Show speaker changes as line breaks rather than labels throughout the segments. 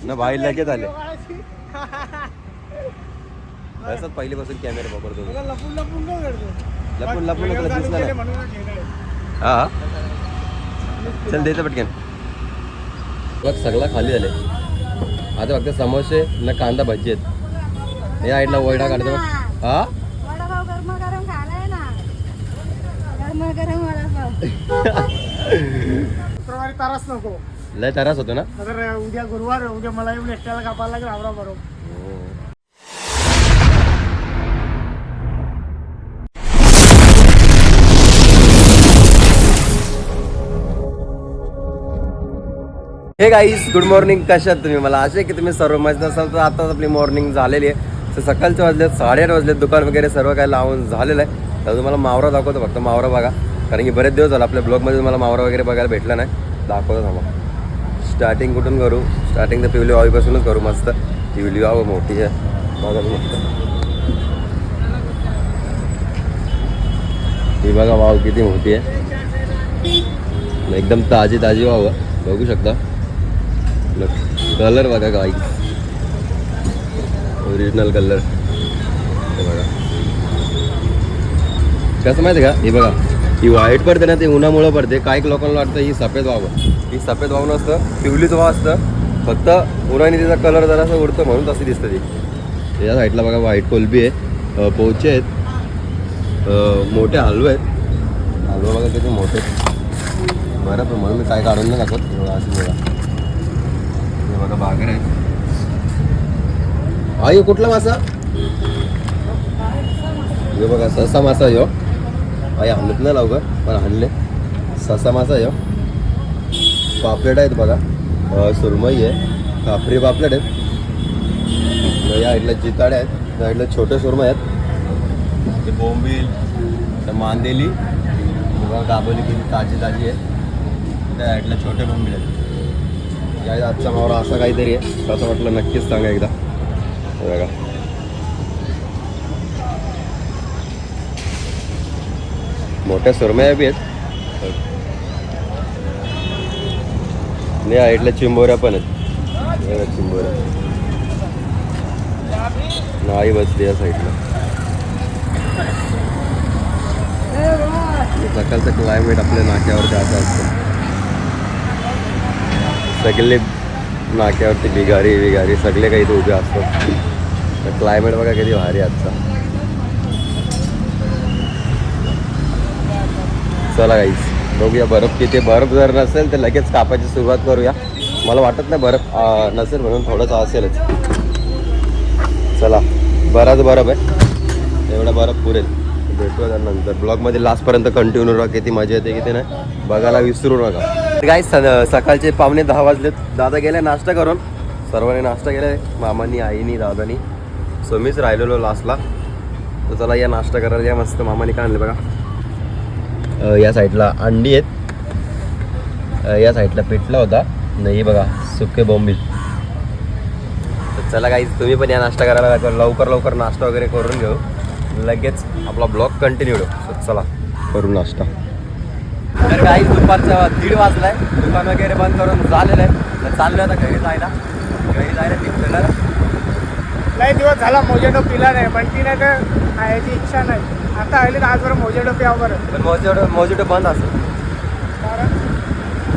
ना भाई लगेच आले. असंच पहिलीपासून कॅमेरा वापरतो. लपून लपून दिसला नाही. हा चल द्यायचं पटकन. बघ सगळं खाली झाले. आता फक्त समोसे ना कांदा भजी आहेत. या साईडला वडा काढतो. हा
वडापाव गरम गरम खालाय ना. गरम गरम वडापाव.
शुक्रवारी तारास नको.
लय त्रास होतो ना.
तर उद्या गुरुवार, उद्या मला येऊन एकट्याला कापायला लागेल. आवरा बरोबर.
Hey guys good morning. कशात तुम्ही? मला आशा आहे की तुम्ही सर्व मस्त असाल. तर आताच आपली मॉर्निंग झालेली आहे. तर सकाळचे वाजलेत 8:30 वाजलेत. दुकान वगैरे सर्व काय लावून झालेलं आहे. तर तुम्हाला मावरा दाखवतो. फक्त मावरा बघा, कारण की बरेच दिवस झाला आपल्या ब्लॉगमध्ये मला मावरा वगैरे बघायला भेटला नाही. दाखवतो थांबा. स्टार्टिंग कुठून करू? स्टार्टिंग तर पिवली वावीपासूनच करू. मस्त पिवली वाव मोठी आहे बघा. मस्त ही बघा वाव किती मोठी आहे. एकदम ताजी ताजी वाव बघू शकता. कलर बघा गाई, ओरिजिनल कलर. हे बघा कसं माहिती आहे का? हे बघा ही व्हाईट पडते ना, ते उन्हामुळं पडते. काही लोकांना वाटतं ही सफेद वाव. ही सफेद वाव नसतं, पिवलीच वाव असतं. फक्त उन्हाने तिचा कलर जरासा उडतो म्हणून तशी दिसतं ती. या साईडला बघा व्हाईट कोलबी आहे, पोचे आहेत, मोठे हलवे आहेत. हलवा बघा किती मोठे बरं. पण म्हणून मी काय काढून नाही दाखवत. अशी बघा, हे बघा बागर आहे. आई कुठला मासा? हे बघा ससा मासा यो. आई आणत नाही लवकर पण आणले. ससा मासा यो. पापलेट आहेत बघा, सुरमई आहे, कापरी पापलेट आहेत. या साईडला जिताडे आहेत, त्या साईडला छोटे सुरमई आहेत. ते बोंबील, त्या मांदेली बघा, दाबोली किती ताजी ताजी आहे. त्या साईडला छोटे बोंबील आहेत. या आजचा मावरा असा काहीतरी आहे. असं वाटलं नक्कीच सांगा एकदा. बघा मोठ्या सुरमया बी आहेत. या साईडला चिंबोऱ्या पण आहेत. चिंबोऱ्या नाही बसली या साईडला. सकाळचं क्लायमेट आपल्या नाक्यावरती असं असतं. सगळे नाक्यावरती बिगारी सगळे काही इथे उभे असतात. तर क्लायमेट बघा किती भारी आजचा. चला गाईस बघूया बर्फ किती. बर्फ जर नसेल तर लगेच कापायची सुरुवात करूया. मला वाटत नाही बर्फ नसेल म्हणून थोडंसं असेलच. चला बराच बर्फ आहे, एवढा बर्फ पुरेल. भेटूया त्यानंतर ब्लॉगमध्ये लास्टपर्यंत कंटिन्यू राहा. किती मजा येते किती नाही बघायला विसरू नका. गाईस सकाळचे 9:45 वाजलेत. दादा गेले नाश्ता करून. सर्वांनी नाश्ता केला, मामांनी, आईनी, दादानी. सो मीच राहिलेलो लास्टला. तर चला या नाश्ता करायला या. मस्त मामाने काय आणले बघा. या साईडला अंडी आहेत, या साईडला पिठला होता. नाही बघा सुके बोंबील. तर चला गाईस तुम्ही पण या नाश्ता करायला लवकर नाश्ता वगैरे करून घेऊ. लगेच आपला ब्लॉग कंटिन्यू ठेवू. चला करू नाश्ता. तर गाईस दुपारचा 1:30 वाजलाय. दुकान वगैरे बंद करून झालेलं आहे. तर चाललो आता घरी जायला निघलेलं.
लय दिवस झाला मोजेटो पिला नाही, पण ती नाही तर खायची इच्छा नाही. आता आले तर आजवर मोजेटो प्यावं बरं.
पण मोजेटो बंद असेल.
कारण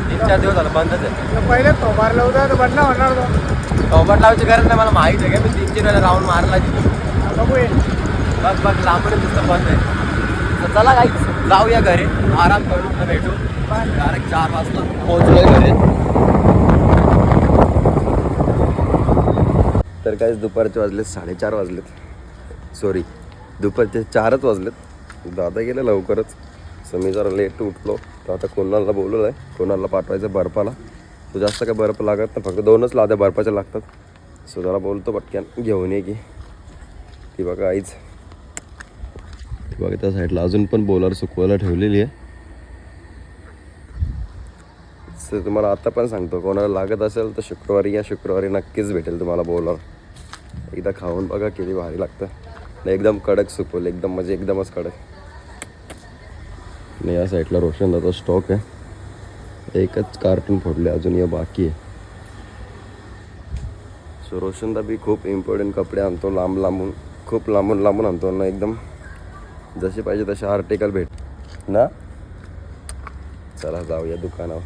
3-4 दिवस झालं बंदच आहे.
पहिले तोबार लावता तर बंद होणार तो.
टोबाट लावायची गरज नाही, मला माहीत आहे. मी 3-4 वेळा राऊंड मारला तिथे.
बघू ये
बघ लांबूनच दिसतं बंद आहे. तर चला गाईस जाऊया घरी, आराम करून भेटू. डायरेक्ट 4 वाजता पोहोचलोय घरी. तर काहीच दुपारचे वाजलेत 4:30 वाजलेत. सॉरी दुपारचे 4च वाजलेत. दादा गेले लवकरच. सो मी जरा लेट उठलो. तर आता कोणाला बोलवलं आहे, कोणाला पाठवायचं बर्फाला. तो जास्त काय बर्फ लागत नाही, फक्त 2च लाद्या बर्फाच्या लागतात. सो जरा बोलतो पटक्यान घेऊन ये की. ती बघा आईच ती बघा त्या साईडला अजून पण बोलर सुकवायला ठेवलेली आहे. सो तुम्हाला आता पण सांगतो, कोणाला लागत असेल तर शुक्रवारी या. शुक्रवारी नक्कीच भेटेल तुम्हाला बोलर. एकदा खाऊन बघा किती भारी लागतं. एकदम कडक सुकवलं, एकदम म्हणजे एकदमच कडक. आणि या साईडला रोशन दादा स्टॉक आहे. एकच कार्टून फोडले, अजून या बाकी आहे. सो रोशनदा बी खूप इम्पॉर्टंट कपडे आणतो, लांब लांबून, खूप लांबून लांबून आणतो ना, एकदम जसे पाहिजे तसे आर्टिकल भेट ना. चला जाऊया दुकानावर.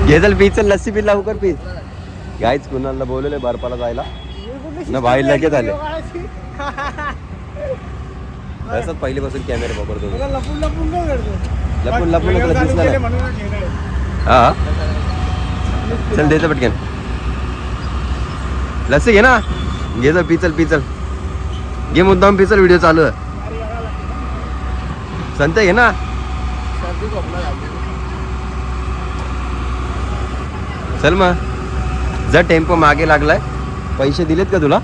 घे चल पी, चल लस्सी पी लवकर पी. गाईच कुणाला बोलवले बर्फाला जायला ना, बाहेर लगेच आले. असंच पहिलीपासून कॅमेरा वापरतो,
लपून लपून काय करतो?
लपून लपून
व्हिडिओ चालू
दिसला
केले
नाही.
म्हणून घेणार आहे.
हा चल द्यायचं पटकन. लस्सी घे ना, घे चल पी, चल पी, चल घे, मुद्दाम पी, चल व्हिडिओ चालू आहे. संत घे ना.
सर्दी खोकला झाली.
चल मग, जर टेम्पो मागे लागलाय, पैसे दिलेत का तुला?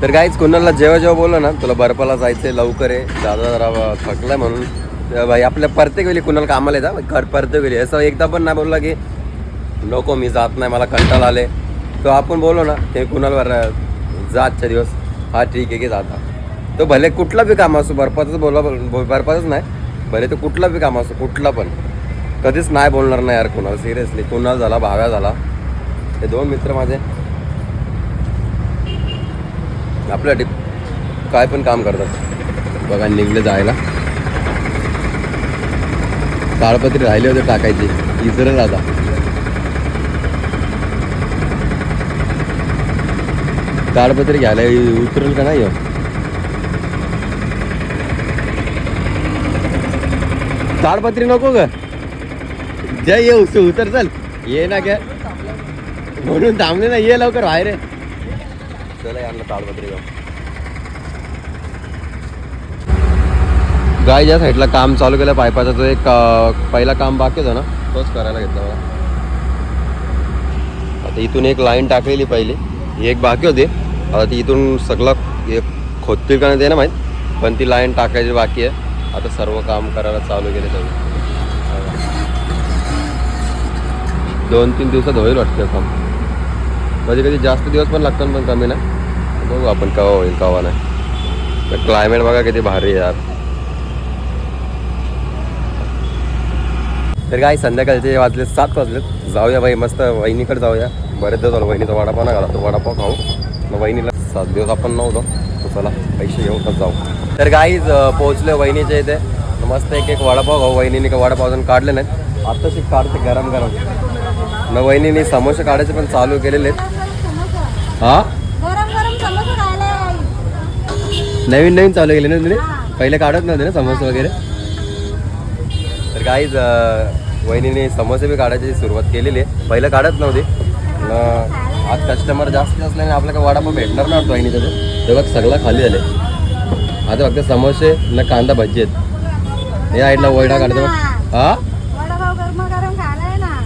तर काहीच कुणाला जेव्हा जेव्हा बोललो ना तुला बर्फाला जायचंय लवकर आहे, दादा जरा थकलाय म्हणून, भाई आपल्या प्रत्येक वेळी कुणाला कामाला येतात, प्रत्येक वेळी असं एकदा पण नाही बोलला की नको मी जात नाही मला कंटाळा आले. तो आपण बोललो ना ते कुणाला जा आजच्या दिवस, हा ठीक आहे की जाता. तो भले कुठला बी काम असो, बर्फातच बोला, बर्फातच नाही, भले तो कुठला बी काम असो, कुठला पण, कधीच नाही बोलणार नाही यार कुणाला. सिरियसली कुणाल झाला, भाव्या झाला, हे दोन मित्र माझे आपल्यासाठी काय पण काम करतात. बघा निघले जायला, ताडपत्री राहिले होते टाकायचे, इसरत आता. ताडपत्री घ्यायला उतरेल का नाही? ताडपत्री नको ग, जय ये उतर, चल ये ना क्या म्हणून थांबले ना, ये लवकर बाहेर. चला यांना ताडपत्री घेऊ. गाय ज्या साईडला काम चालू केलं पाईपाचा, जो एक पहिला काम बाकी होता ना तोच करायला घेतला मला. आता इथून एक लाईन टाकलेली पहिली, ही एक बाकी होती. आता ती इथून सगळं एक खोदतील का नाही ते ना माहीत, पण ती लाईन टाकायची बाकी आहे. आता सर्व काम करायला चालू केले सगळे. 2-3 दिवसात होईल वाटतं काम. कधी कधी जास्त दिवस पण लागतात, पण कमी नाही. बघू आपण केव्हा होईल केव्हा नाही. तर क्लायमेट बघा किती भारी आहे यार. तर काय संध्याकाळचे वाजले 7 वाजलेत. जाऊया बाई मस्त वहिनीकडे जाऊया. बरेच दिवस झालं वहिनीचा वडापाव नाही घाला, तो वडापाव खाऊ. मग वहिनीला 7 दिवस आपण नव्हतो, तर चला पैसे घेऊन तर जाऊ. तर गाईज पोहोचले वहिनीच्या इथे. मस्त एक वडापाव खाऊ. वहिनीने का वडापाव अजून काढले नाहीत, आत्ताशी काढते गरम गरम. मग वहिनीने समोसे काढायचे पण चालू केलेले आहेत. हा
गरम गरम समोसा खायला आहे.
नवीन नवीन चालू केले ना तुम्ही, पहिले काढत नव्हते ना समोसे वगैरे. तर गाईज वहिनीने समोसे बी काढायची सुरुवात केलेली आहे, पहिलं काढत नव्हती. आज कस्टमर जास्त असल्याने आपल्याला वडापाव भेटणार नव्हतं वहिनीच्या ते बघ सगळं खाली झाले. आता फक्त समोसे ना कांदा भजी आहेत. हे साईडला वडा काढतो. हा
वडापाव गरम गरम खायला आहे ना,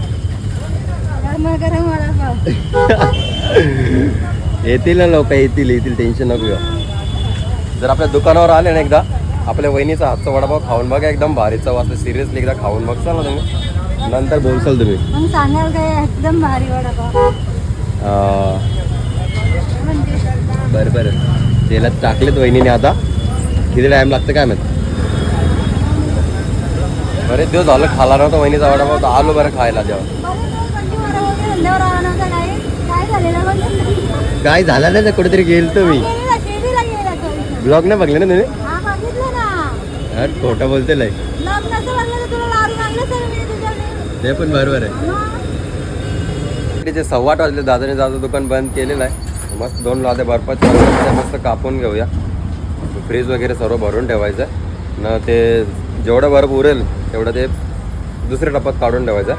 गरम गरम वडापाव.
येतील ना लोक, येतील, टेन्शन नको घेऊ. जर आपल्या दुकानावर आले ना एकदा, आपल्या वहिनीचा हातचा वडापाव खाऊन बघा, एकदम भारी चव असते. सिरियसली एकदा खाऊन बघचाल ना तुम्ही, नंतर बोलसाल तुम्ही.
मग सांगाल काय एकदम भारी वडापाव.
बरं तेलात टाकलेत वहिनीने. आता किती टाइम लागतं काय माहित. बरेच दिवस झालं खाला नव्हता वहिनीचा वडापाव, तर आलो बरं खायला जेव्हा. काय झालं नाही, कुठेतरी गेलतो मी. ब्लॉग नाही बघले ना तुम्ही? यार खोटं बोलते लय. ते पण बरोबर आहे. तिचे 8:15 वाजले. दादाने दादा दुकान बंद केलेलं आहे. मस्त 2 लाद्या बर्फाच्या मस्त कापून घेऊया. फ्रीज वगैरे सर्व भरून ठेवायचं ना. ते जेवढं बर्फ उरेल तेवढं ते दुसऱ्या टप्प्यात काढून ठेवायचं,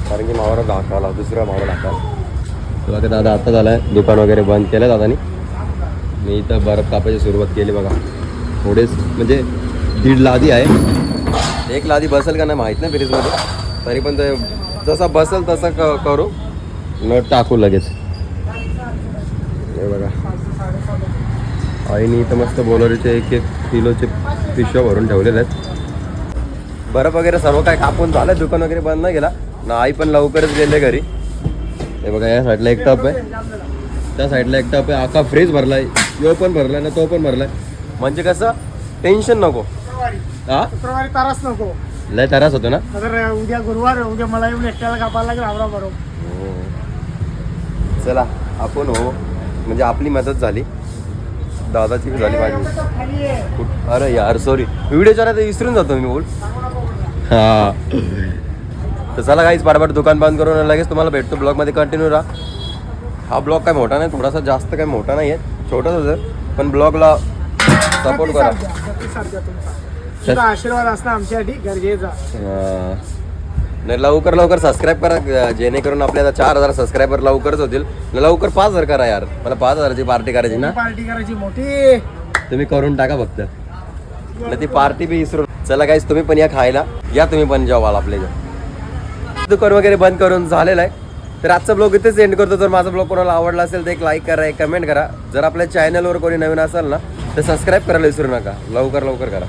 कारण की मावाला ढाकाला, दुसरा मावा ढाकाला. बघा दादा आता झालं आहे, दुकान वगैरे बंद केलं दादानी. मी इथं बर्फ कापायची सुरुवात केली बघा. थोडेच म्हणजे 1.5 लादी आहे. 1 लादी बसेल का नाही माहीत नाही फ्रीजमध्ये, तरी पण ते जसं बसेल तसं करू न टाकू लगेच. हे बघा आईने इथं मस्त बोलरीचे 1-1 किलोचे पिशव्या भरून ठेवलेले आहेत. बर्फ वगैरे सर्व काय कापून झालं. दुकान वगैरे बंद नाही गेला ना. आई पण लवकरच गेले घरी. हे बघा या साईडला एक टप आहे, त्या साईडला एक टप आहे, आका फ्रीज भरलाय, यो पण भरलाय ना तो पण भरलाय. म्हणजे कसं टेन्शन नको. हा
शुक्रवारी ताराच नको.
लय त्रास होतो ना.
तर उद्या गुरुवार, उद्या मला येऊन एकट्याला कापायला लागेल आवरा बरोबर.
चला आपण हो, म्हणजे आपली मदत झाली, दादाची बी झाली, माझी.
खाली आहे.
अरे यार सॉरी, व्हिडिओच्या ना ते विसरून जातो मी बोल. हा तर चला काहीच पाठपाठ दुकान बंद करून लगेच तुम्हाला भेटतो ब्लॉगमध्ये. कंटिन्यू राहा. हा ब्लॉग काय मोठा नाही, थोडासा जास्त काय मोठा नाही आहे, छोटाच होतं, पण ब्लॉगला सपोर्ट करा.
प्रतिसाद द्या तुमचा. तुमचा आशीर्वाद असणं आमच्यासाठी गरजेचा.
नाही लवकर लवकर सबस्क्राईब करा, जेणेकरून आपल्याला 4000 सबस्क्रायबर लवकरच होतील. लवकर 5000 करा यार, मला 5000ची पार्टी करायची ना.
पार्टी करायची मोठी.
तुम्ही करून टाका फक्त, नाही ती पार्टी बी विसरून. चला गाईस तुम्ही पण या खायला या, तुम्ही पण जेवाल. आपल्या दुकान वगैरे बंद करून झालेलं आहे. तर आजचा ब्लॉग इथेच एंड करतो. जर माझा ब्लॉग कोणाला आवडला असेल तर एक लाईक करा, एक कमेंट करा. जर आपल्या चॅनलवर कोणी नवीन असेल ना तर सबस्क्राईब करायला विसरू नका. लवकर लवकर करा.